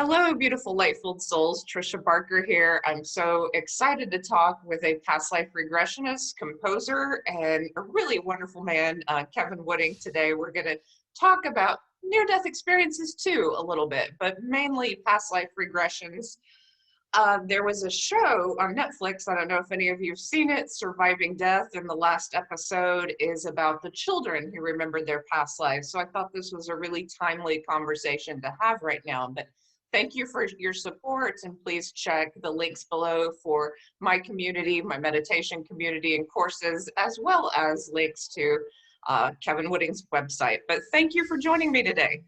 Hello, beautiful light-filled souls. Trisha Barker here. I'm so excited to talk with a past life regressionist, composer, and a really wonderful man, Kevin Wooding. Today, we're going to talk about near-death experiences too, a little bit, but mainly past life regressions. There was a show on Netflix. I don't know if any of you have seen it, Surviving Death, and the last episode is about the children who remembered their past lives. So I thought this was a really timely conversation to have right now. But thank you for your support, and please check the links below for my community, my meditation community and courses, as well as links to Kevin Wooding's website. But thank you for joining me today.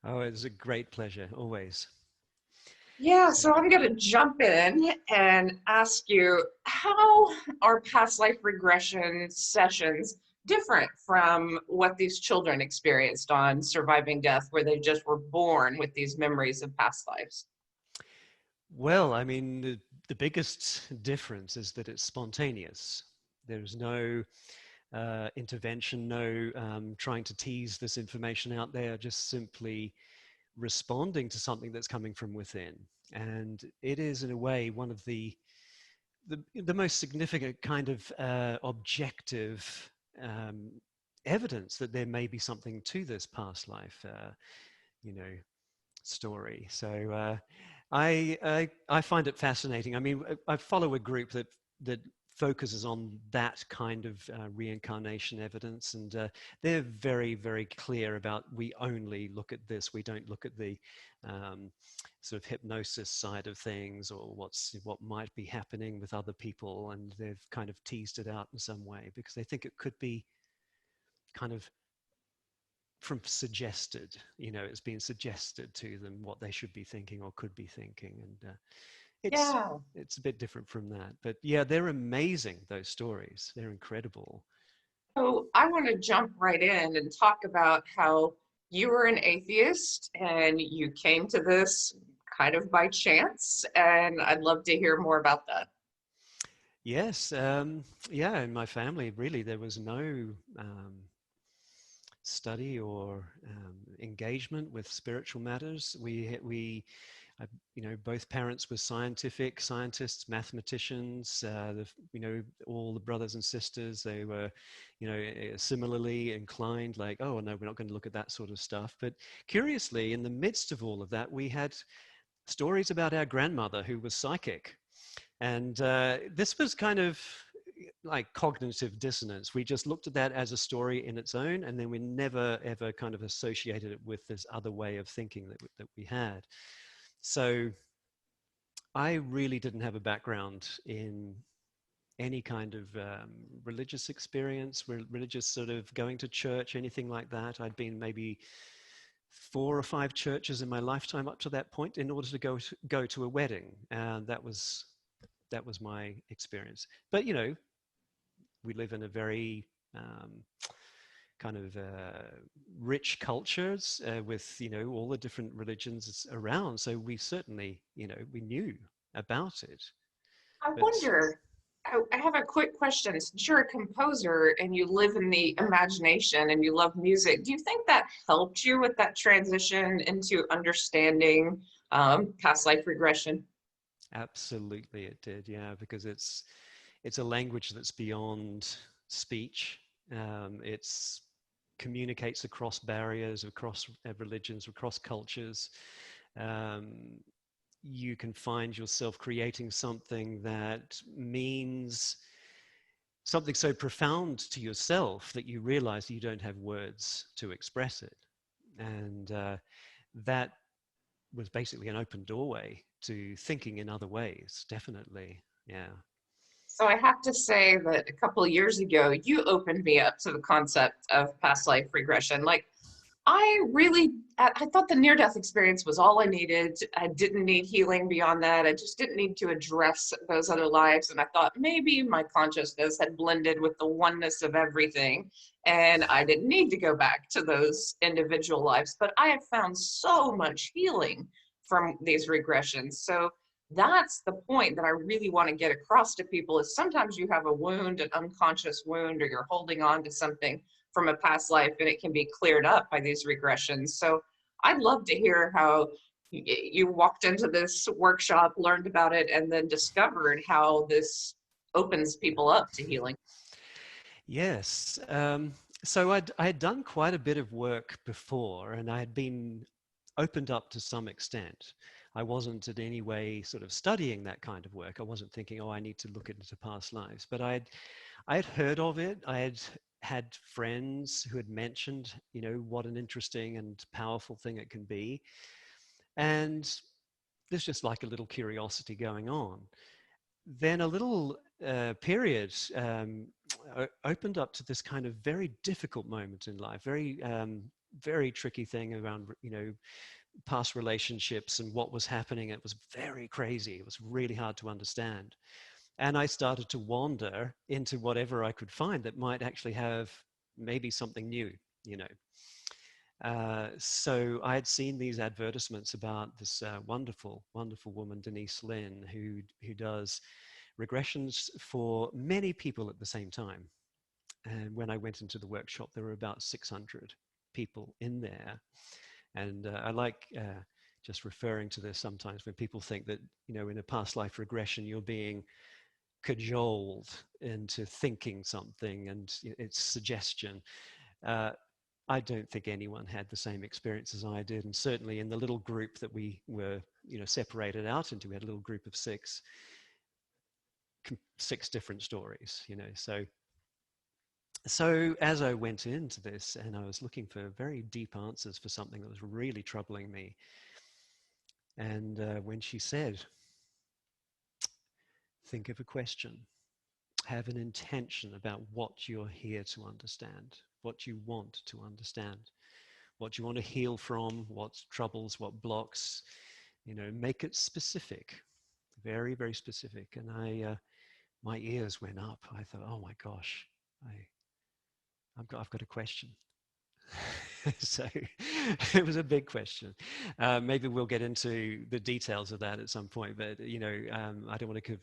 Oh, it's a great pleasure, always. Yeah, So, so I'm going to jump in and ask you, how are past life regression sessions different from what these children experienced on Surviving Death, where they just were born with these memories of past lives? well, I mean, the biggest difference is that it's spontaneous. There's no intervention, no trying to tease this information out there, just simply responding to something that's coming from within. And it is, in a way, one of the most significant kind of objective um, evidence that there may be something to this past life, you know, story. So I find it fascinating. I mean, I follow a group that focuses on that kind of reincarnation evidence, and they're very clear about we only look at this. We don't look at the sort of hypnosis side of things or what might be happening with other people, and they've kind of teased it out in some way because they think it could be kind of from suggested, it's being suggested to them what they should be thinking or could be thinking, and it's Yeah. it's a bit different from that. But yeah, they're amazing, those stories. They're incredible. So I want to jump right in and talk about how you were an atheist and you came to this kind of by chance, and I'd love to hear more about that. Yes, yeah, in my family, really, there was no study or engagement with spiritual matters. We both parents were scientists, mathematicians. All the brothers and sisters, they were, similarly inclined. Like, oh no, we're not going to look at that sort of stuff. But curiously, in the midst of all of that, we had stories about our grandmother who was psychic, and this was kind of like cognitive dissonance. We just looked at that as a story in its own, and then we never ever kind of associated it with this other way of thinking that we had. So I really didn't have a background in any kind of religious experience, religious sort of going to church, anything like that. I'd been maybe 4 or 5 churches in my lifetime up to that point in order to go to a wedding, and that was my experience. But we live in a very kind of rich cultures with all the different religions around. So we certainly we knew about it. I But wonder, I have a quick question. Since you're a composer and you live in the imagination and you love music, do you think that helped you with that transition into understanding past life regression? absolutely it did, yeah, because it's a language that's beyond speech. It's communicates across barriers, across religions, across cultures. Um, you can find yourself creating something that means something so profound to yourself that you realize you don't have words to express it. And that was basically an open doorway to thinking in other ways, definitely. Yeah. So I have to say that a couple of years ago, you opened me up to the concept of past life regression. Like, I thought the near death experience was all I needed. I didn't need healing beyond that. I just didn't need to address those other lives. And I thought maybe my consciousness had blended with the oneness of everything. And I didn't need to go back to those individual lives. But I have found so much healing from these regressions. So that's the point that I really want to get across to people is sometimes you have a wound, an unconscious wound, or you're holding on to something from a past life and it can be cleared up by these regressions. So I'd love to hear how you walked into this workshop, learned about it, and then discovered how this opens people up to healing. Yes. So I had done quite a bit of work before, and I had been opened up to some extent. I wasn't in any way sort of studying that kind of work. I wasn't thinking, oh, I need to look into past lives. But I had heard of it. I had friends who had mentioned, what an interesting and powerful thing it can be. And there's just like a little curiosity going on. Then a little period opened up to this kind of very difficult moment in life, very tricky thing around, past relationships and what was happening. It was very crazy. It was really hard to understand. And I started to wander into whatever I could find that might actually have maybe something new, you know. So I had seen these advertisements about this wonderful, wonderful woman, Denise Lynn, who does regressions for many people at the same time. And when I went into the workshop, there were about 600 people in there. And I like just referring to this sometimes when people think that, in a past life regression, you're being cajoled into thinking something and it's suggestion. Uh, I don't think anyone had the same experience as I did, and certainly in the little group that we were, separated out into, we had a little group of six different stories. So as I went into this and I was looking for very deep answers for something that was really troubling me, and when she said, "Think of a question." Have an intention about what you're here to understand, what you want to understand, what you want to heal from, what troubles, what blocks. Make it specific, very, very specific. And my ears went up. I thought, oh my gosh, I've got a question. So it was a big question. Maybe we'll get into the details of that at some point, but I don't want to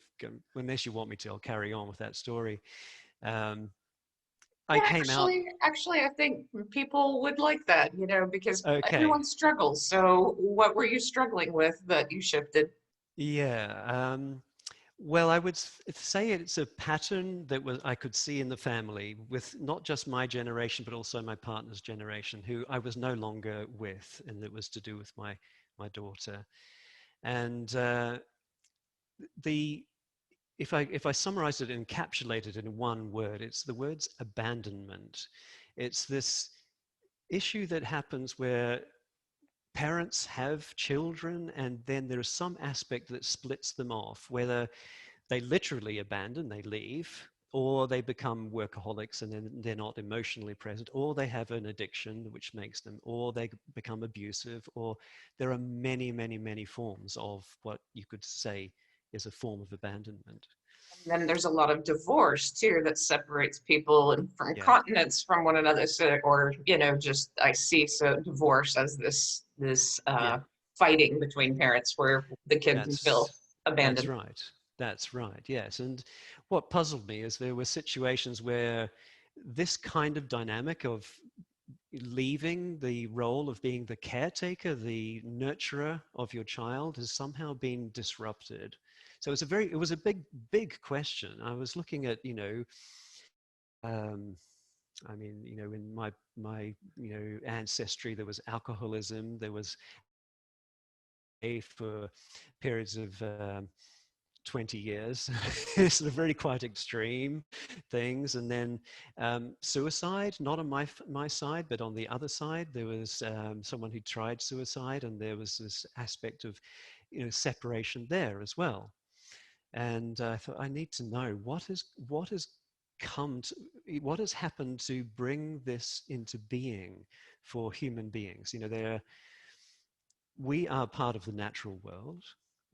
unless you want me to, I'll carry on with that story. Um, I Yeah, came out. actually, I think people would like that, because Okay. everyone struggles. So, what were you struggling with that you shifted? Yeah. Well, I would say it's a pattern that I could see in the family with not just my generation, but also my partner's generation, who I was no longer with, and it was to do with my daughter. And the if I summarize it and encapsulate it in one word, it's the words abandonment. It's this issue that happens where parents have children and then there's some aspect that splits them off, whether they literally abandon, they leave, or they become workaholics and then they're not emotionally present, or they have an addiction which makes them, or they become abusive, or there are many, many, many forms of what you could say is a form of abandonment. And then there's a lot of divorce too that separates people and from Yeah, continents from one another. So, or just I see so divorce as this yeah, fighting between parents where the kid can feel that's that's abandoned. right. That's right. Yes, and what puzzled me is there were situations where this kind of dynamic of leaving the role of being the caretaker, the nurturer of your child has somehow been disrupted. So it was a big question. I was looking at, um, I mean, in my ancestry, there was alcoholism, there was a for periods of 20 years. Sort of very quite extreme things. And then suicide, not on my side, but on the other side, there was someone who tried suicide, and there was this aspect of separation there as well. And I thought, I need to know what has come to, what has happened to bring this into being for human beings. We are part of the natural world.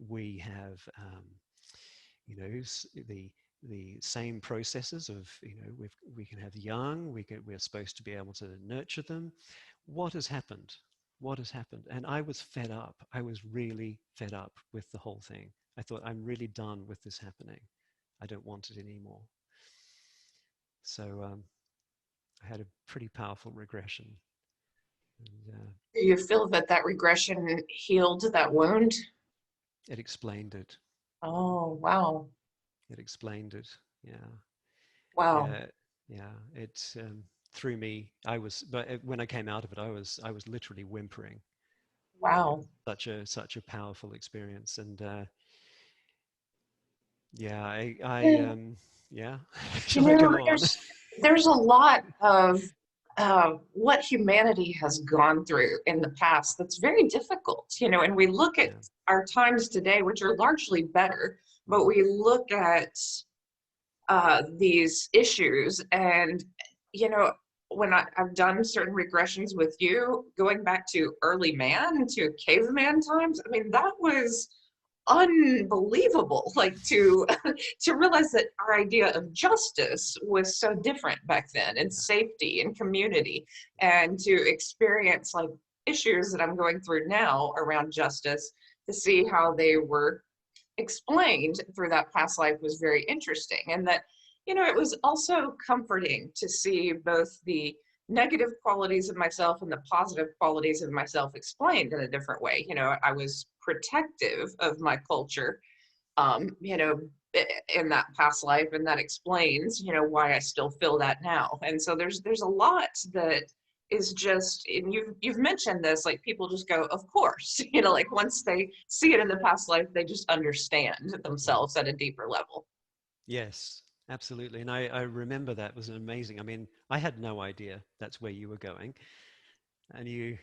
We have the same processes of we can have young, we're supposed to be able to nurture them. What has happened? And I was fed up. I was really fed up with the whole thing. I thought, I'm really done with this happening. I don't want it anymore. So I had a pretty powerful regression. And Do you feel that that regression healed that wound? it explained it. Oh, wow. It explained it. Yeah. Wow. Yeah. Yeah. It threw me. But when I came out of it, I was literally whimpering. Wow. Such a powerful experience. And yeah, Yeah. yeah. You Shall I know, go on? there's a lot of what humanity has gone through in the past that's very difficult, you know, and we look at Yeah. our times today, which are largely better, but Mm, we look at these issues and, you know, when I've done certain regressions with you, going back to early man, to caveman times, I mean, that was unbelievable, like to to realize that our idea of justice was so different back then, and yeah. safety and community, and to experience like issues that I'm going through now around justice, to see how they were explained through that past life was very interesting. And that, you know, it was also comforting to see both the negative qualities of myself and the positive qualities of myself explained in a different way. You know, I was protective of my culture, you know, in that past life, and that explains, you know, why I still feel that now. And so there's a lot that is just, and you've mentioned this, like people just go, of course, you know, like once they see it in the past life, they just understand Mm. themselves at a deeper level. Yes, absolutely. And I remember that was amazing. I mean, I had no idea that's where you were going. And you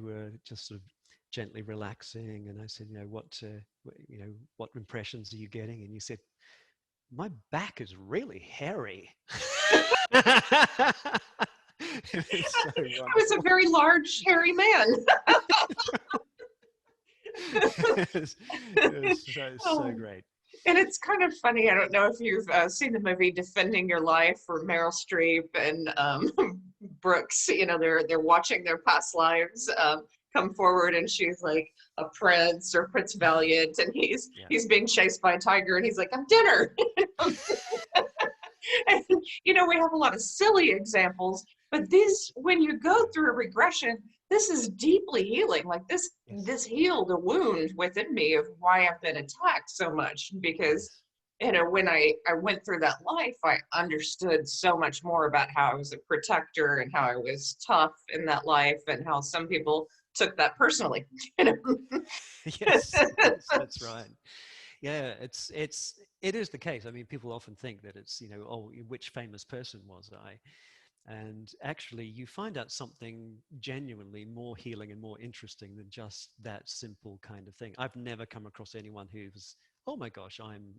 were just sort of gently relaxing. And I said, what impressions are you getting? And you said, my back is really hairy. It's so I was a wonderful. very large, hairy man. It's, it's so Oh. great. And it's kind of funny. I don't know if you've seen the movie Defending Your Life, for Meryl Streep and Brooks. You know, they're watching their past lives come forward, and she's like a prince or Prince Valiant, and he's Yeah. he's being chased by a tiger, and he's like, "I'm dinner." And, you know, we have a lot of silly examples, but this, when you go Yeah. through a regression, this is deeply healing. Like Yes. this healed a wound within me of why I've been attacked so much. Because, Yes. you know, when I went through that life, I understood so much more about how I was a protector and how I was tough in that life, and how some people took that personally. You know? Yes. Yes. That's right. Yeah, it is the case. I mean, people often think that it's, oh, which famous person was I? And actually, you find out something genuinely more healing and more interesting than just that simple kind of thing. I've never come across anyone who's, oh my gosh, I'm,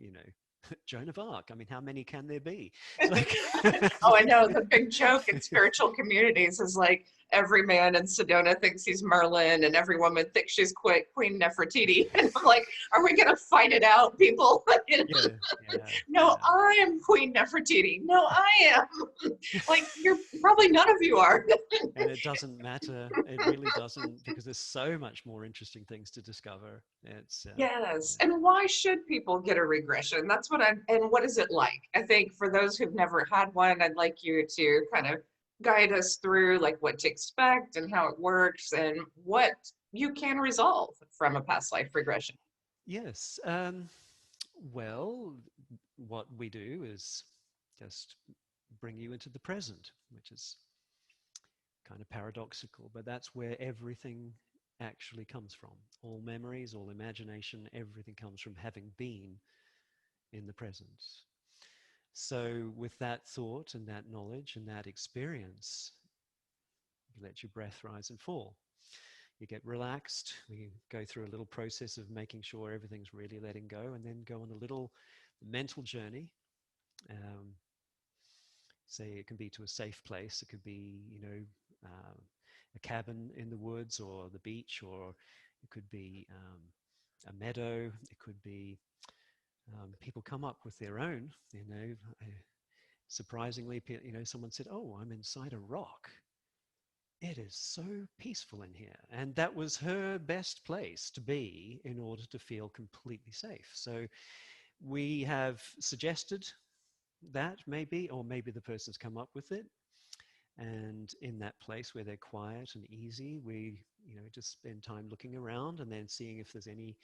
Joan of Arc. I mean, how many can there be? It's like, it's Oh, I like know. The big joke in spiritual communities is like every man in Sedona thinks he's Merlin, and every woman thinks she's Queen Nefertiti. And I'm like, are we going to fight it out, people? You know, yeah, yeah, no, yeah. I am Queen Nefertiti. No, I am. Like, you're probably none of you are. And it doesn't matter. It really doesn't, because there's so much more interesting things to discover. It's, Yes. yeah. And why should people get a regression? That's what and what is it like? I think for those who've never had one, I'd like you to kind of guide us through like what to expect and how it works and what you can resolve from a past life regression. Yes. Well, what we do is just bring you into the present, which is kind of paradoxical, but that's where everything actually comes from. All memories, all imagination, everything comes from having been in the present. So, with that thought and that knowledge and that experience, you let your breath rise and fall. You get relaxed. We go through a little process of making sure everything's really letting go, and then go on a little mental journey. Um, Say it can be to a safe place. It could be, a cabin in the woods or the beach, or it could be a meadow. It could be people come up with their own. Surprisingly, someone said, "Oh, I'm inside a rock. It is so peaceful in here," and that was her best place to be in order to feel completely safe. So we have suggested that maybe, or maybe the person's come up with it. And in that place where they're quiet and easy, we, just spend time looking around and then seeing if there's any,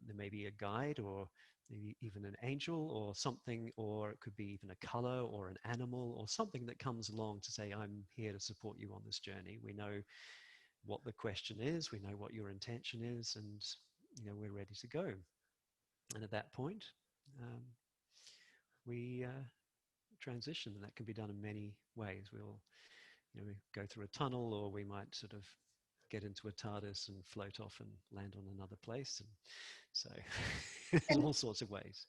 there may be a guide or maybe even an angel or something, or it could be even a color or an animal or something that comes along to say, I'm here to support you on this journey. We know what the question is, we know what your intention is, and, we're ready to go. And at that point, um, we transition, and that can be done in many ways. We'll, we go through a tunnel, or we might sort of get into a TARDIS and float off and land on another place. And so there's And all sorts of ways.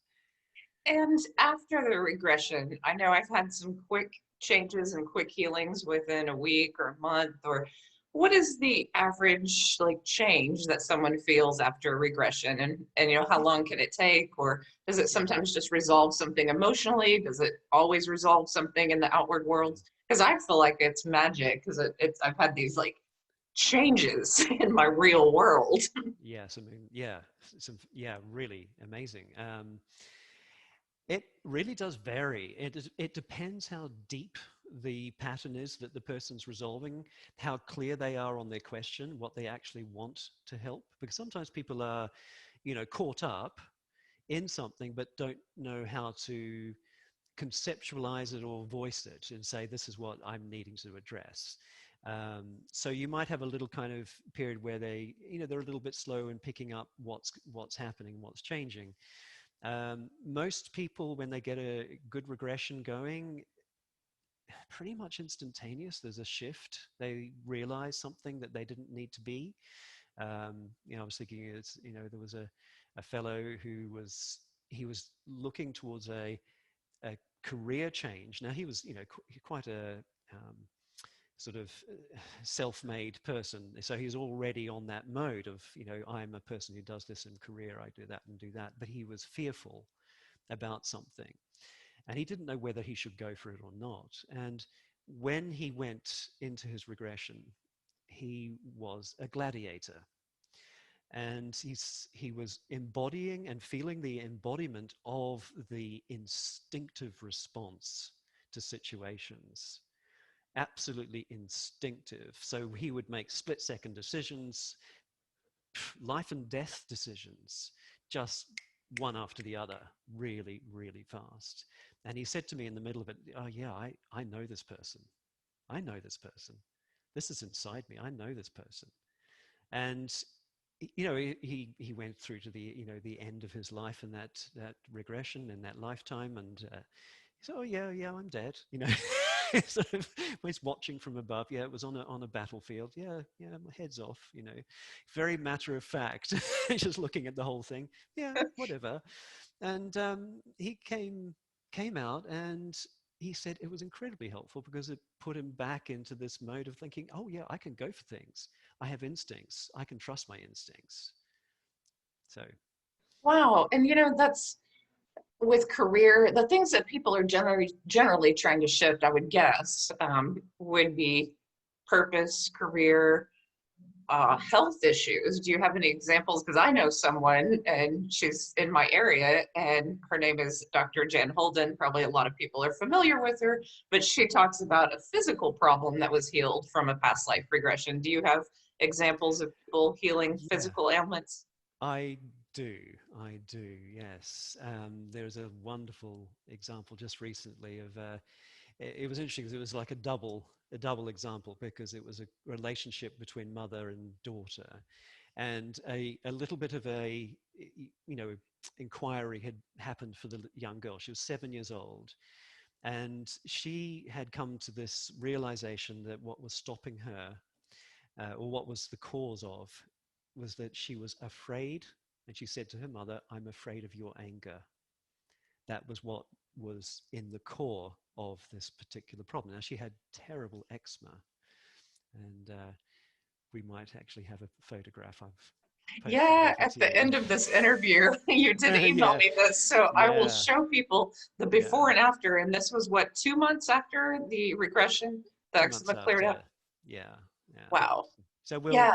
And after the regression, I know I've had some quick changes and quick healings within a week or a month, or what is the average like change that someone feels after a regression? And how long can it take? Or does it Yeah. sometimes just resolve something emotionally? Does it always resolve something in the outward world? Mm. Because I feel like it's magic because it's I've had these like changes in my real world. Yes, I mean, yeah, yeah, really amazing. It really does vary. It depends how deep the pattern is that the person's resolving, how clear they are on their question, what they actually want to help. Because sometimes people are, caught up in something but don't know how to conceptualize it or voice it and say, this is what I'm needing to address. So you might have a little kind of period where they're a little bit slow in picking up what's happening, what's changing. Most people, when they get a good regression going, pretty much instantaneous. There's a shift. They realize something that they didn't need to be. I was thinking, there was a fellow who he was looking towards a career change. Now he was, quite a sort of self-made person. So he's already on that mode of, I'm a person who does this in career. I do that and do that. But he was fearful about something, and he didn't know whether he should go for it or not. And when he went into his regression, he was a gladiator, and he was embodying and feeling the embodiment of the instinctive response to situations. Absolutely instinctive. So he would make split second decisions, life and death decisions, just one after the other, really, really fast. And he said to me in the middle of it, oh yeah, I know this person. I know this person. This is inside me. I know this person. And he went through to the end of his life in that regression in that lifetime, and he said, oh yeah, I'm dead. Sort of was watching from above. Yeah, it was on a battlefield. Yeah, my head's off. Very matter of fact, just looking at the whole thing. Yeah, whatever. And he came out, and he said it was incredibly helpful because it put him back into this mode of thinking, oh yeah, I can go for things. I have instincts. I can trust my instincts. So Wow. And that's with career, the things that people are generally trying to shift, I would guess, would be purpose, career, health issues. Do you have any examples? Because I know someone, and she's in my area, and her name is Dr. Jan Holden. Probably a lot of people are familiar with her, but she talks about a physical problem that was healed from a past life regression. Do you have examples of people healing yeah, physical ailments? I do. I do. Yes. There's a wonderful example just recently of. It was interesting because it was like a double example, because it was a relationship between mother and daughter, and a little bit of a inquiry had happened for the young girl. She was 7 years old, and she had come to this realization that what was stopping her, or what was the cause of, was that she was afraid. And she said to her mother, I'm afraid of your anger. That was what was in the core of this particular problem. Now, she had terrible eczema, and we might actually have a photograph. I've posted Yeah, over at to the you. end of this interview, you did email Yeah, me this, so I will yeah, show people the yeah. before and after. And this was what, 2 months after the regression, the 2 months eczema cleared after. up? Yeah, yeah. Wow. So Yeah,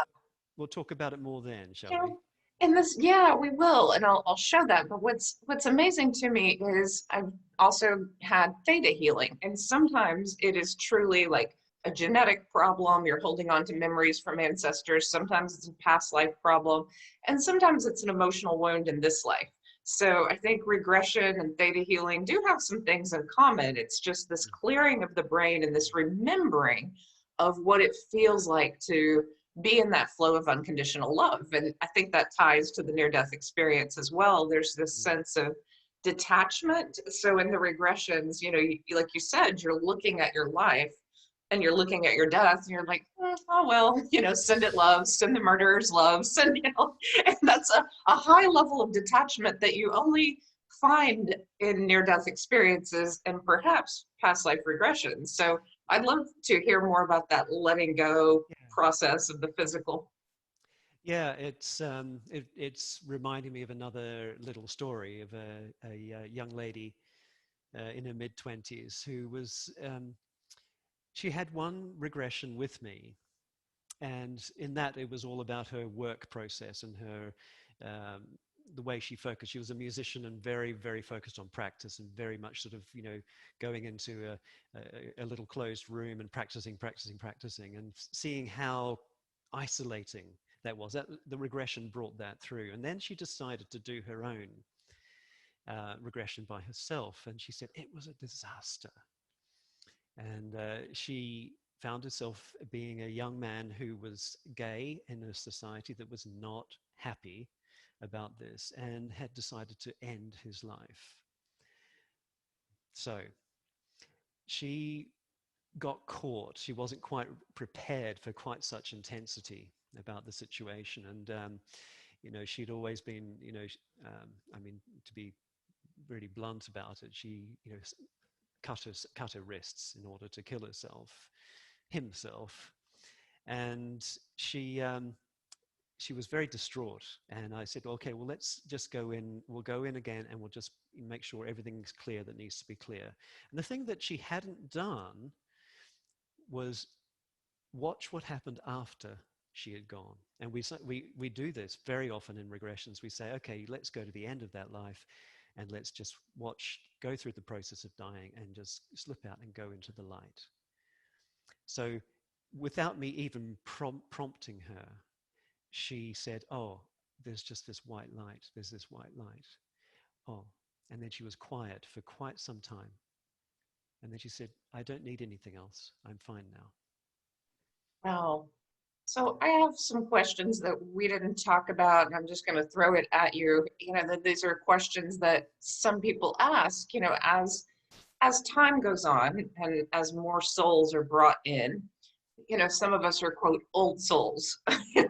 we'll talk about it more then, shall you we? know, and this, yeah, we will, and I'll show that. But what's amazing to me is I've also had theta healing, and sometimes it is truly like a genetic problem, you're holding on to memories from ancestors, sometimes it's a past life problem, and sometimes it's an emotional wound in this life. So I think regression and theta healing do have some things in common. It's just this clearing of the brain and this remembering of what it feels like to be in that flow of unconditional love. And I think that ties to the near death experience as well. There's this sense of detachment. So in the regressions, like you said, you're looking at your life and you're looking at your death and you're like, oh well, send it love, send the murderers love, send, and that's a high level of detachment that you only find in near death experiences and perhaps past life regressions. So I'd love to hear more about that letting go Yeah. process of the physical. Yeah, it's reminding me of another little story of a young lady in her mid-20s who was she had one regression with me, and in that it was all about her work process and her um, the way she focused. She was a musician and very, very focused on practice and very much sort of, going into a little closed room and practicing, and seeing how isolating that was. That the regression brought that through, and then she decided to do her own regression by herself, and she said it was a disaster. And she found herself being a young man who was gay in a society that was not happy about this and had decided to end his life. So she got caught. She wasn't quite prepared for quite such intensity about the situation. And, she'd always been, I mean, to be really blunt about it, she, cut her wrists in order to kill himself. And she was very distraught. And I said, okay, well, let's just go in. We'll go in again and we'll just make sure everything's clear that needs to be clear. And the thing that she hadn't done was watch what happened after she had gone. And we do this very often in regressions. We say, okay, let's go to the end of that life and let's just go through the process of dying and just slip out and go into the light. So without me even prompting her, she said, oh, there's just this white light. There's this white light. Oh, and then she was quiet for quite some time. And then she said, I don't need anything else. I'm fine now. Wow. So I have some questions that we didn't talk about, and I'm just going to throw it at you. That these are questions that some people ask, as time goes on and as more souls are brought in. Some of us are, quote, old souls.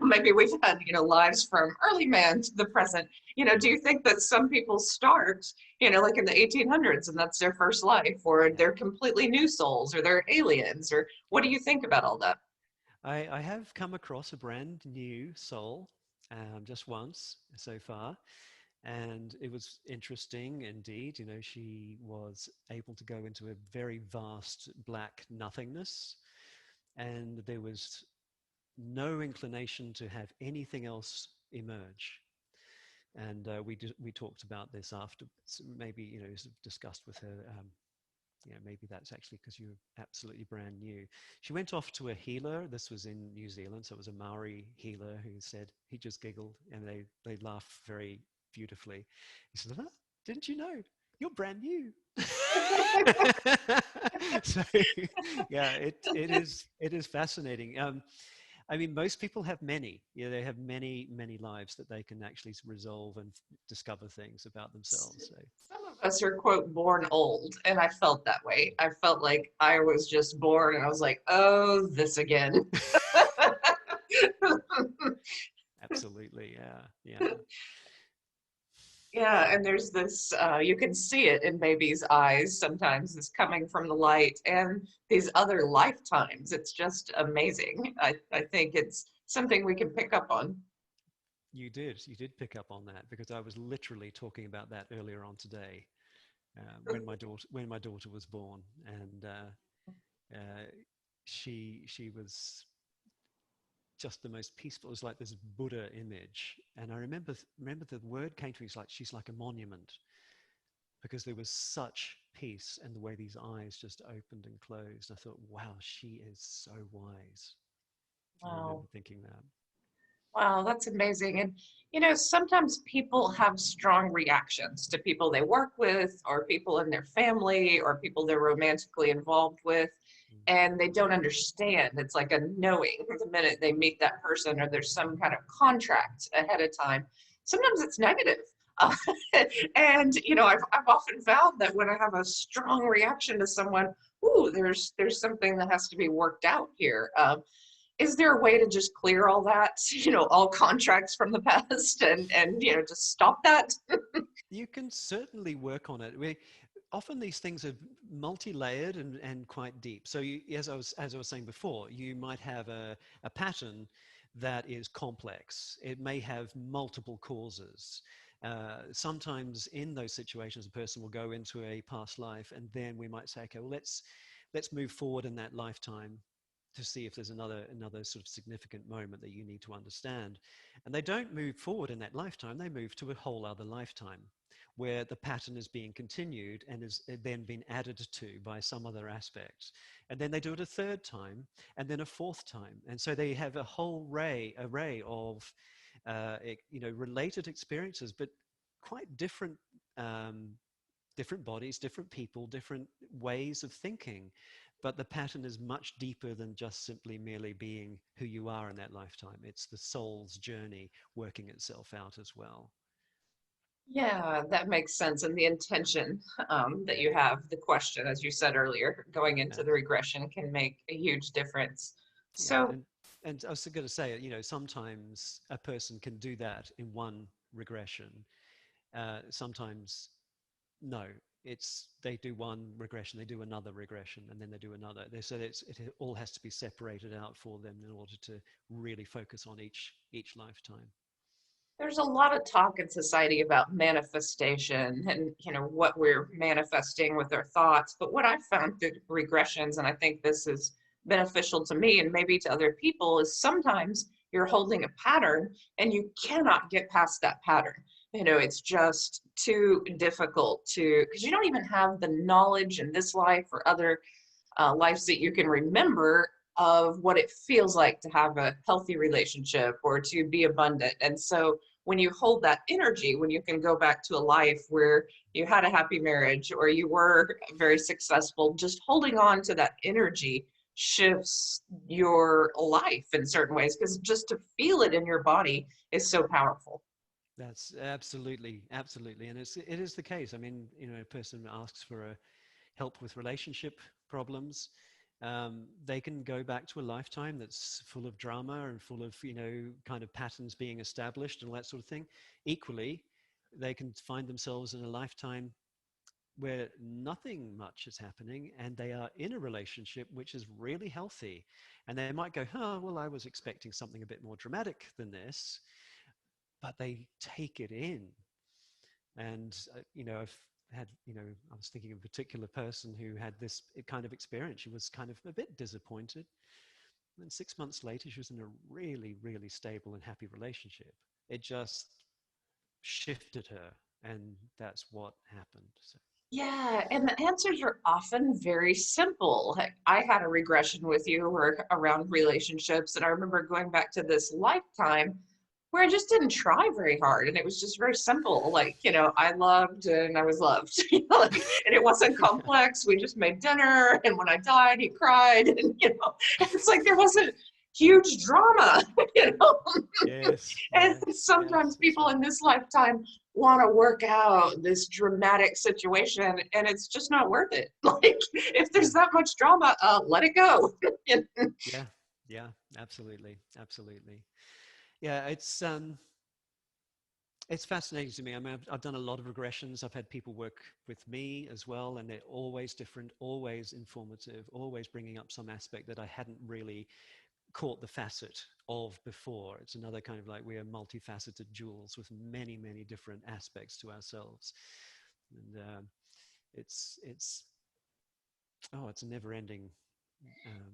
Maybe we've had, lives from early man to the present. Do you think that some people start, like in the 1800s and that's their first life, or Yeah. they're completely new souls, or they're aliens, or what do you think about all that? I have come across a brand new soul just once so far. And it was interesting indeed. She was able to go into a very vast black nothingness, and there was no inclination to have anything else emerge. And we talked about this afterwards. Maybe sort of discussed with her. Maybe that's actually because you're absolutely brand new. She went off to a healer. This was in New Zealand, so it was a Maori healer who said he just giggled and they laughed very beautifully. He said, huh? Didn't you know? You're brand new. So yeah, it is fascinating. I mean, most people have many. They have many, many lives that they can actually resolve and discover things about themselves. So Some of us are, quote, born old, and I felt that way. I felt like I was just born, and I was like, oh, this again. absolutely, yeah, yeah. Yeah, and there's this, you can see it in baby's eyes sometimes, this coming from the light and these other lifetimes. It's just amazing. I think it's something we can pick up on. You did pick up on that because I was literally talking about that earlier on today when my daughter was born, and uh, she was just the most peaceful. It was like this Buddha image, and I remember the word came to me. It's like she's like a monument. because there was such peace in the way these eyes just opened and closed. I thought, wow, she is so wise. I remember Wow. thinking that. Wow, that's amazing. And sometimes people have strong reactions to people they work with, or people in their family, or people they're romantically involved with, Mm. and they don't understand. It's like a knowing the minute they meet that person, or there's some kind of contract ahead of time. Sometimes it's negative. Uh, and I've often found that when I have a strong reaction to someone, ooh, there's something that has to be worked out here. Is there a way to just clear all that, all contracts from the past, and just stop that? You can certainly work on it. Often these things are multi-layered and quite deep. So as I was saying before, you might have a pattern that is complex. It may have multiple causes. Sometimes in those situations, a person will go into a past life, and then we might say, okay, well, let's move forward in that lifetime to see if there's another sort of significant moment that you need to understand. And they don't move forward in that lifetime, they move to a whole other lifetime where the pattern is being continued and is then being added to by some other aspect. And then they do it a third time and then a fourth time. And so they have a whole array of related experiences, but quite different different bodies, different people, different ways of thinking. But the pattern is much deeper than just simply merely being who you are in that lifetime. It's the soul's journey working itself out as well. Yeah, that makes sense. And the intention that you have, the question, as you said earlier, going into Yeah, the regression can make a huge difference. yeah. So And I was going to say, sometimes a person can do that in one regression. Sometimes no, it's they do one regression, they do another regression, and then they do another. They said it all has to be separated out for them in order to really focus on each lifetime. there's a lot of talk in society about manifestation and what we're manifesting with our thoughts. But what I've found through regressions, and I think this is beneficial to me and maybe to other people, is sometimes you're holding a pattern and you cannot get past that pattern. It's just too difficult to, because you don't even have the knowledge in this life or other lives that you can remember of what it feels like to have a healthy relationship or to be abundant. And so when you hold that energy, when you can go back to a life where you had a happy marriage or you were very successful, just holding on to that energy shifts your life in certain ways, because just to feel it in your body is so powerful. That's absolutely, and it is the case. I mean, a person asks for a help with relationship problems. They can go back to a lifetime that's full of drama and full of kind of patterns being established and all that sort of thing. Equally, they can find themselves in a lifetime where nothing much is happening and they are in a relationship which is really healthy, and they might go, oh well, I was expecting something a bit more dramatic than this, but they take it in. And I've had, I was thinking of a particular person who had this kind of experience. She was kind of a bit disappointed, and 6 months later she was in a really, really stable and happy relationship. It just shifted her, and that's what happened. So Yeah, and the answers are often very simple. Heck, I had a regression with you or around relationships, and I remember going back to this lifetime where I just didn't try very hard, and it was just very simple. Like, I loved and I was loved, and it wasn't complex. We just made dinner, and when I died, he cried, and and it's like there wasn't huge drama, you know. yes, And yes, sometimes yes, that's people right. in this lifetime want to work out this dramatic situation, and it's just not worth it. Like, if Yeah, there's that much drama, let it go. yeah, yeah, absolutely, absolutely. Yeah, it's fascinating to me. I mean, I've done a lot of regressions. I've had people work with me as well, and they're always different, always informative, always bringing up some aspect that I hadn't really caught the facet of before. It's another kind of like we are multifaceted jewels with many, many different aspects to ourselves, and it's oh, it's a never-ending.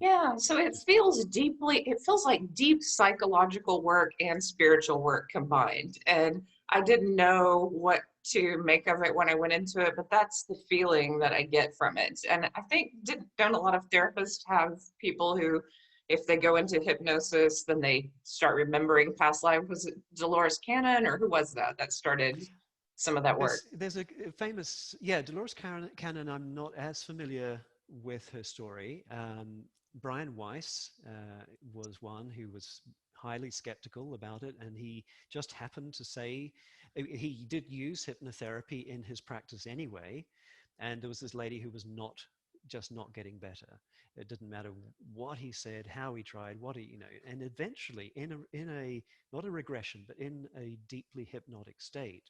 Yeah, so it feels deeply, it feels like deep psychological work and spiritual work combined. And I didn't know what to make of it when I went into it, but that's the feeling that I get from it. And I think, don't a lot of therapists have people who, if they go into hypnosis, then they start remembering past life? Was it Dolores Cannon, or who was that that started some of that work? There's a famous, yeah, Dolores Cannon. I'm not as familiar with her story. Brian Weiss was one who was highly skeptical about it, and he just happened to say he did use hypnotherapy in his practice anyway. And there was this lady who was not getting better. It didn't matter what he said, how he tried, what he, and eventually in a not a regression, but in a deeply hypnotic state,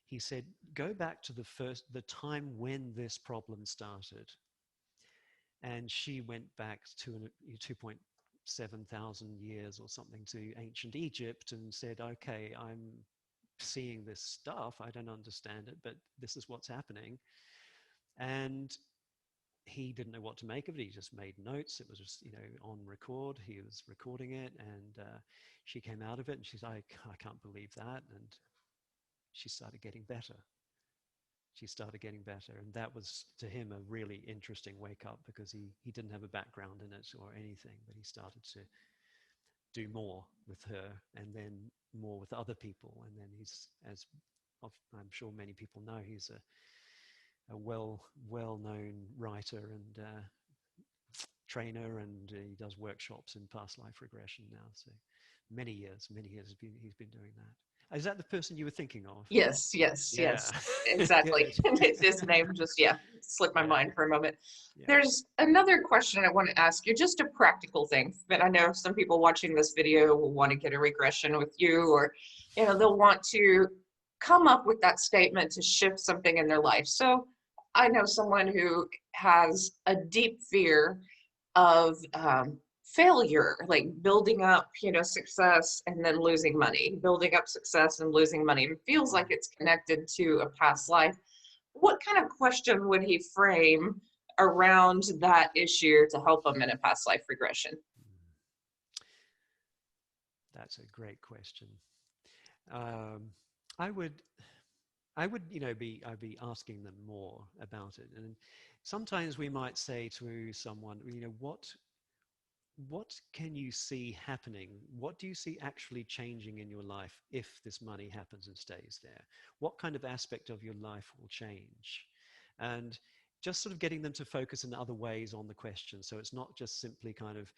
he said, go back to the time when this problem started. And she went back to 2.7 thousand years or something to ancient Egypt and said, okay, I'm seeing this stuff. I don't understand it, but this is what's happening. And he didn't know what to make of it. He just made notes. It was just, on record. He was recording it. And she came out of it and she's like, I can't believe that. And she started getting better. And that was to him a really interesting wake up, because he didn't have a background in it or anything, but he started to do more with her and then more with other people. And then he's, as I'm sure many people know, he's a well known writer and trainer, and he does workshops in past life regression now. So many years he's been doing that. Is that the person you were thinking of? Yes, yes, Yeah. yes, exactly. Good. And his name just, yeah, slipped my Yeah. mind for a moment. Yeah. There's another question I want to ask you, just a practical thing. But I know some people watching this video will want to get a regression with you, or, they'll want to come up with that statement to shift something in their life. So I know someone who has a deep fear of failure, like building up, success and then losing money, building up success and losing money. It feels like it's connected to a past life. What kind of question would he frame around that issue to help him in a past life regression? That's a great question. Um, I would, I'd be asking them more about it. And sometimes we might say to someone, what can you see happening? What do you see actually changing in your life if this money happens and stays there? What kind of aspect of your life will change? And just sort of getting them to focus in other ways on the question. So it's not just simply kind of,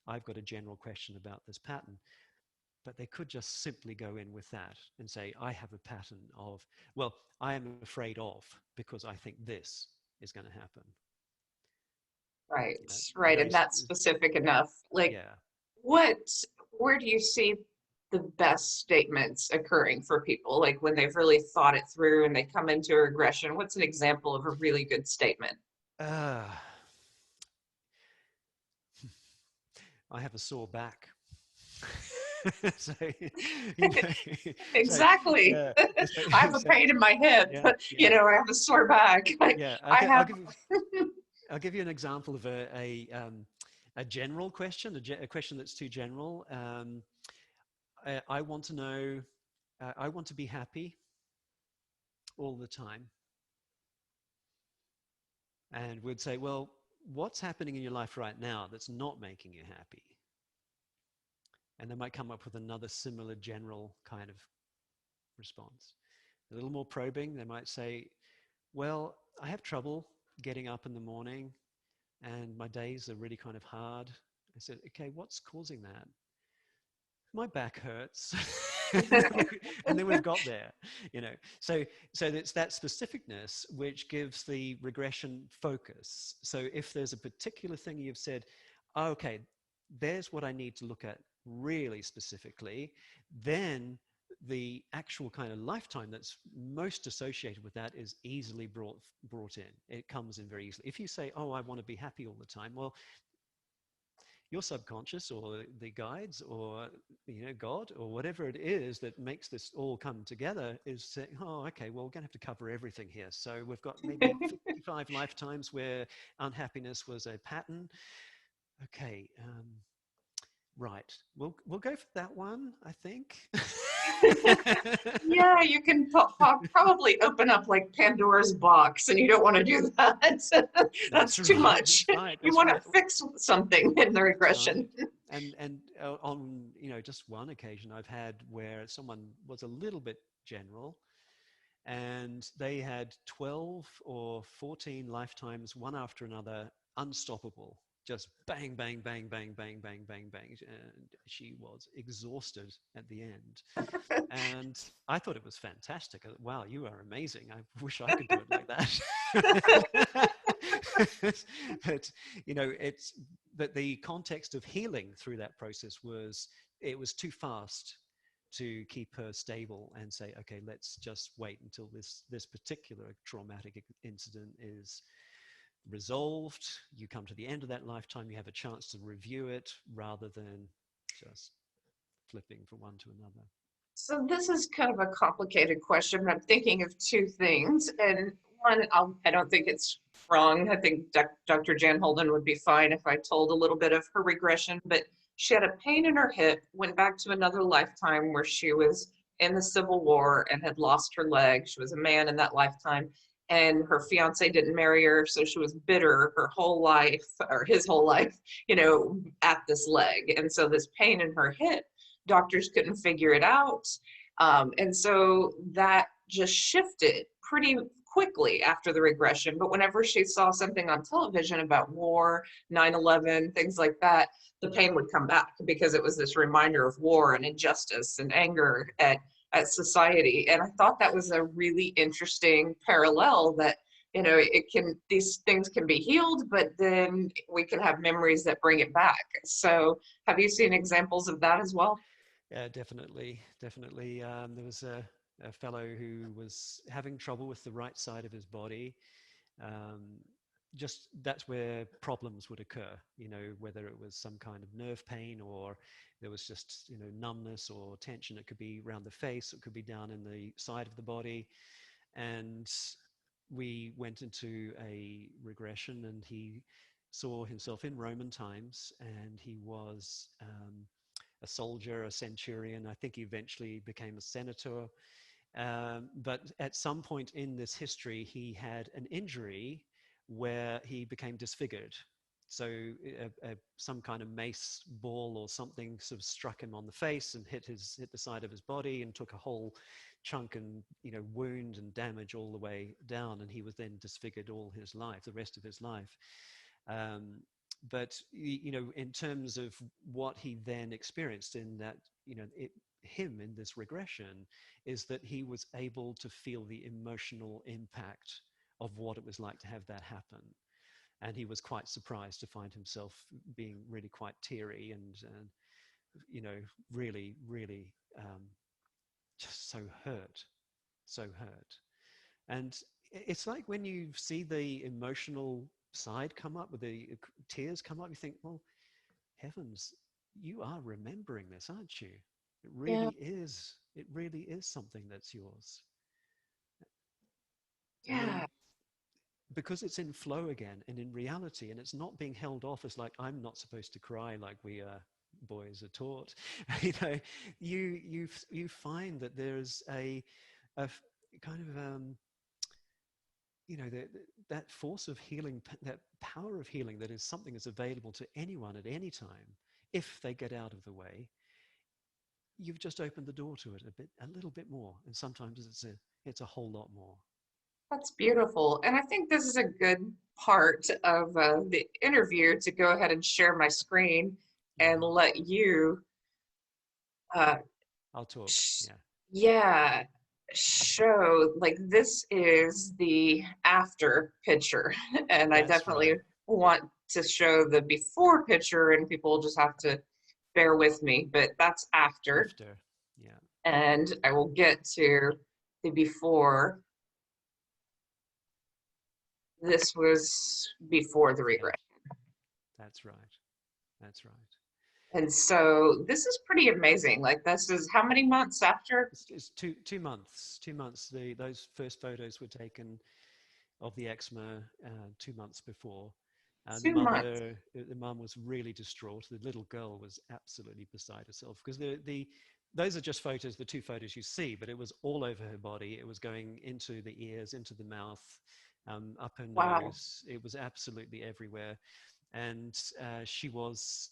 I've got a general question about this pattern, but they could just simply go in with that and say, I have a pattern of, well, I am afraid of, because I think this is going to happen. Right, You know, right. very, And that's specific enough. Like, yeah. what, where do you see the best statements occurring for people? Like when they've really thought it through and they come into a regression, what's an example of a really good statement? Uh, I have a sore back. so, you know, so, Exactly. yeah, so, I have a so, pain in my hip, yeah, yeah, I have a sore back. yeah. I have, I'll give you an example of a general question, a question that's too general. I want to know, I want to be happy all the time. And we'd say, well, what's happening in your life right now that's not making you happy? And they might come up with another similar general kind of response. A little more probing, they might say, well, I have trouble getting up in the morning and my days are really kind of hard. I said, okay, what's causing that? My back hurts. And then we've got there, you know. So it's that specificness which gives the regression focus. So if there's a particular thing you've said, oh, okay, there's what I need to look at really specifically, then the actual kind of lifetime that's most associated with that is easily brought in. It comes in very easily. If you say, oh, I want to be happy all the time, well, your subconscious or the guides or God or whatever it is that makes this all come together is saying, oh, okay, well, we're going to have to cover everything here. So we've got maybe 55 lifetimes where unhappiness was a pattern. Okay. Right. We'll go for that one, I think. Yeah, you can probably open up like Pandora's box, and you don't want to do that. That's That's too right. much. That's right. You That's want to right. fix something in the That's right. regression. And on just one occasion I've had where someone was a little bit general, and they had 12 or 14 lifetimes, one after another, unstoppable. Just bang, bang, bang, bang, bang, bang, bang, bang. And she was exhausted at the end. And I thought it was fantastic. Wow, you are amazing. I wish I could do it like that. But it's that the context of healing through that process was it was too fast to keep her stable and say, okay, let's just wait until this particular traumatic incident is resolved. You come to the end of that lifetime, you have a chance to review it rather than just flipping from one to another. So this is kind of a complicated question. I'm thinking of two things, and one, I don't think it's wrong. I think Dr. Jan Holden would be fine if I told a little bit of her regression, but she had a pain in her hip, went back to another lifetime where she was in the Civil War and had lost her leg. She was a man in that lifetime, and her fiance didn't marry her, so she was bitter her whole life, or his whole life, at this leg. And so this pain in her hip, doctors couldn't figure it out. And so that just shifted pretty quickly after the regression. But whenever she saw something on television about war, 9/11, things like that, the pain would come back because it was this reminder of war and injustice and anger at society. And I thought that was a really interesting parallel that these things can be healed, but then we can have memories that bring it back. So have you seen examples of that as well? Yeah, definitely, definitely. There was a fellow who was having trouble with the right side of his body. Um, just that's where problems would occur, whether it was some kind of nerve pain or there was just, numbness or tension. It could be around the face, it could be down in the side of the body. And we went into a regression, and he saw himself in Roman times, and he was a soldier, a centurion. I think he eventually became a senator. But at some point in this history, he had an injury where he became disfigured. So some kind of mace ball or something sort of struck him on the face and hit the side of his body and took a whole chunk and wound and damage all the way down. And he was then disfigured all his life, the rest of his life. Um, but in terms of what he then experienced in that, him in this regression, is that he was able to feel the emotional impact of what it was like to have that happen. And he was quite surprised to find himself being really quite teary and really, really just so hurt. And it's like when you see the emotional side come up, with the tears come up, you think, well, heavens, you are remembering this, aren't you? It Yeah, really is. It really is something that's yours. And yeah, then because it's in flow again and in reality, and it's not being held off as like, I'm not supposed to cry like we boys are taught. You find that there's a kind of that force of healing, that power of healing, that is something that's available to anyone at any time if they get out of the way. You've just opened the door to it a little bit more, and sometimes it's a whole lot more. that's beautiful. And I think this is a good part of the interview to go ahead and share my screen and Hmm. let you, uh, I'll talk. sh Yeah, yeah, show like this is the after picture. And I that's definitely right. want to show the before picture, and people just have to bear with me, but that's after. After. Yeah, And I will get to the before. This was before the yeah, regression. that's right. That's right. And so this is pretty amazing. Like this is how many months after? It's 2 months. 2 months. Those first photos were taken of the eczema 2 months before. The 2 months. the mum was really distraught. The little girl was absolutely beside herself because those are just photos, the two photos you see, but it was all over her body. It was going into the ears, into the mouth, up her Wow. nose. It was absolutely everywhere. And she was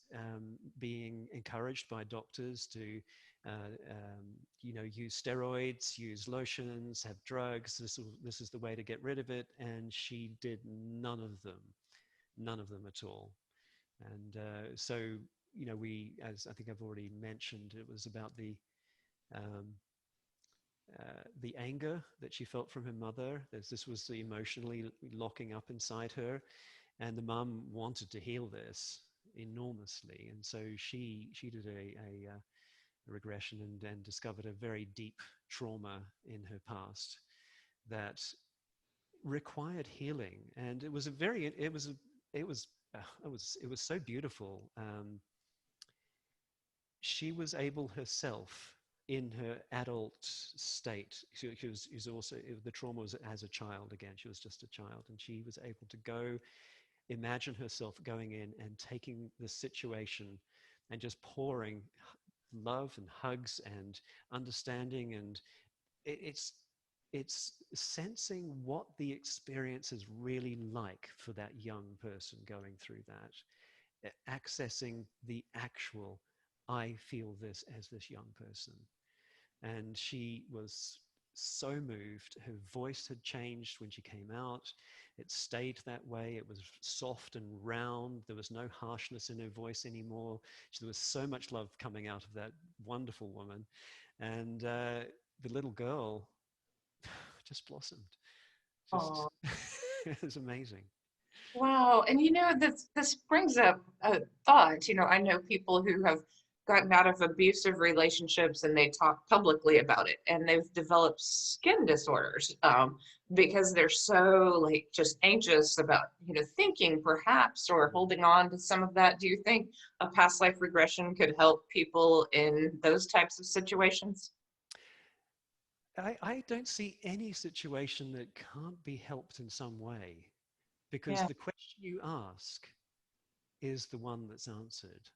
being encouraged by doctors to, use steroids, use lotions, have drugs. This is the way to get rid of it. And she did none of them at all. And so, as I think I've already mentioned, it was about um, the anger that she felt from her mother. This was the emotionally locking up inside her, and the mum wanted to heal this enormously, and so she did a regression and discovered a very deep trauma in her past that required healing, and it was so beautiful. She was able herself in her adult state. She was also, the trauma was as a child again. She was just a child, and she was able to go imagine herself going in and taking the situation and just pouring love and hugs and understanding, and it's sensing what the experience is really like for that young person going through that, accessing the actual I feel this as this young person. And she was so moved. Her voice had changed when she came out. It stayed that way. It was soft and round. There was no harshness in her voice anymore. There was so much love coming out of that wonderful woman. And the little girl just blossomed. Just, it was amazing. Wow. And this brings up a thought. I know people who have gotten out of abusive relationships and they talk publicly about it and they've developed skin disorders because they're so like just anxious about, thinking perhaps or holding on to some of that. Do you think a past life regression could help people in those types of situations? I don't see any situation that can't be helped in some way, because Yeah. the question you ask is the one that's answered.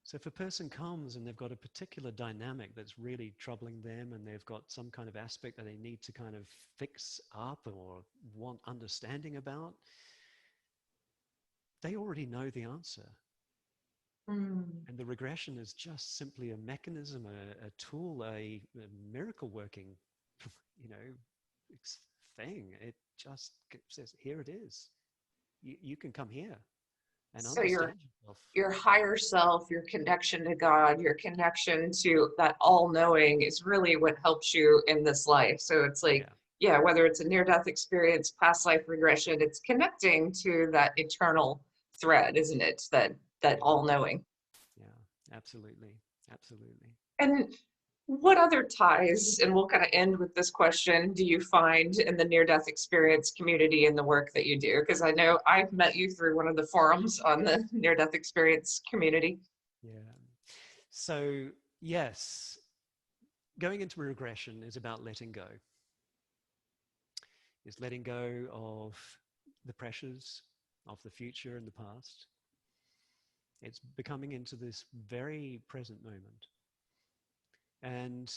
So if a person comes and they've got a particular dynamic that's really troubling them, and they've got some kind of aspect that they need to kind of fix up or want understanding about, they already know the answer. Mm. And the regression is just simply a mechanism, a tool, a miracle working, you know, thing. It just says, here it is. You can come here and So your understand yourself. your higher self, your connection to God, your connection to that all-knowing is really what helps you in this life. So it's like, Yeah, yeah, whether it's a near-death experience, past life regression, it's connecting to that eternal thread, isn't it? That all-knowing. yeah, absolutely, absolutely. And what other ties, and we'll kind of end with this question, do you find in the near-death experience community in the work that you do? Because I know I've met you through one of the forums on the near-death experience community. Yeah. So, yes, going into regression is about letting go. Is letting go of the pressures of the future and the past. It's becoming into this very present moment. And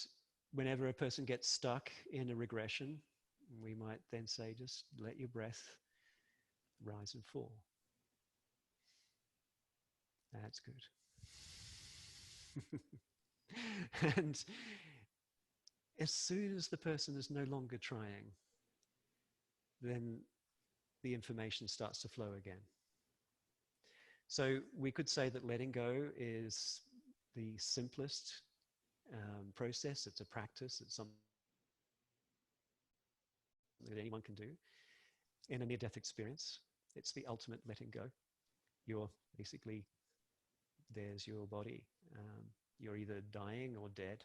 whenever a person gets stuck in a regression, we might then say, just let your breath rise and fall. That's good. And as soon as the person is no longer trying, then the information starts to flow again. So we could say that letting go is the simplest process. It's a practice. It's something that anyone can do. In a near-death experience, it's the ultimate letting go. You're basically, there's your body. You're either dying or dead.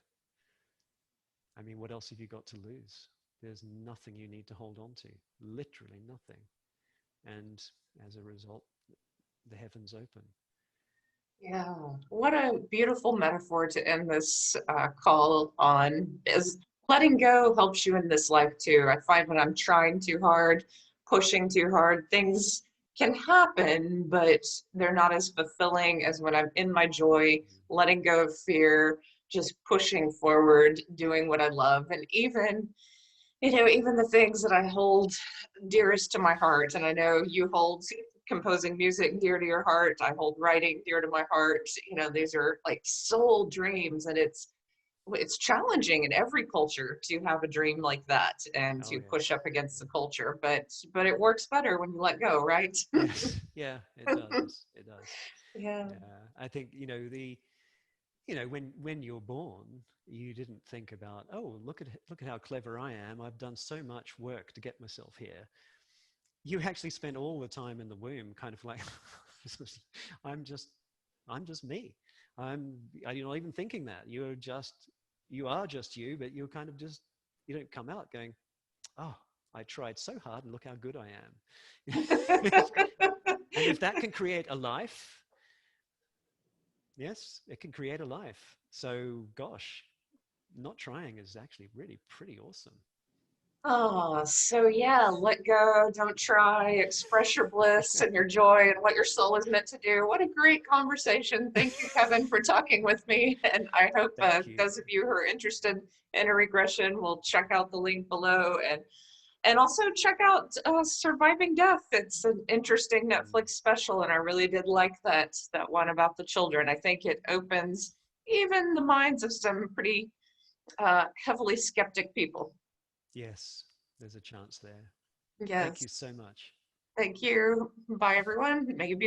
I mean, what else have you got to lose? There's nothing you need to hold on to, literally nothing. And as a result, the heavens open. Yeah, what a beautiful metaphor to end this call on. Is letting go helps you in this life too. I find when I'm trying too hard, pushing too hard, things can happen, but they're not as fulfilling as when I'm in my joy, letting go of fear, just pushing forward, doing what I love. And even, even the things that I hold dearest to my heart, and I know you hold composing music dear to your heart, I hold writing dear to my heart. These are like soul dreams, and it's challenging in every culture to have a dream like that and Oh to yeah. push up against the culture, but it works better when you let go, right? Yes. Yeah, it does. It does. Yeah. I think, when you're born, you didn't think about, oh, look at how clever I am. I've done so much work to get myself here. You actually spent all the time in the womb kind of like, I'm just I'm just me. You're not even thinking that. You are just you, but you're kind of just, you don't come out going, oh, I tried so hard and look how good I am. And if that can create a life, yes, it can create a life. So, gosh, not trying is actually really pretty awesome. Oh, so yeah, let go, don't try, express your bliss and your joy and what your soul is meant to do. What a great conversation. Thank you, Kevin, for talking with me. And I hope Thank you. those of you who are interested in a regression will check out the link below, and also check out Surviving Death. It's an interesting Mm, Netflix special, and I really did like that one about the children. I think it opens even the minds of some pretty heavily skeptic people. yes, there's a chance there. Thank Yes. you so much. Thank you. Bye, everyone. May you be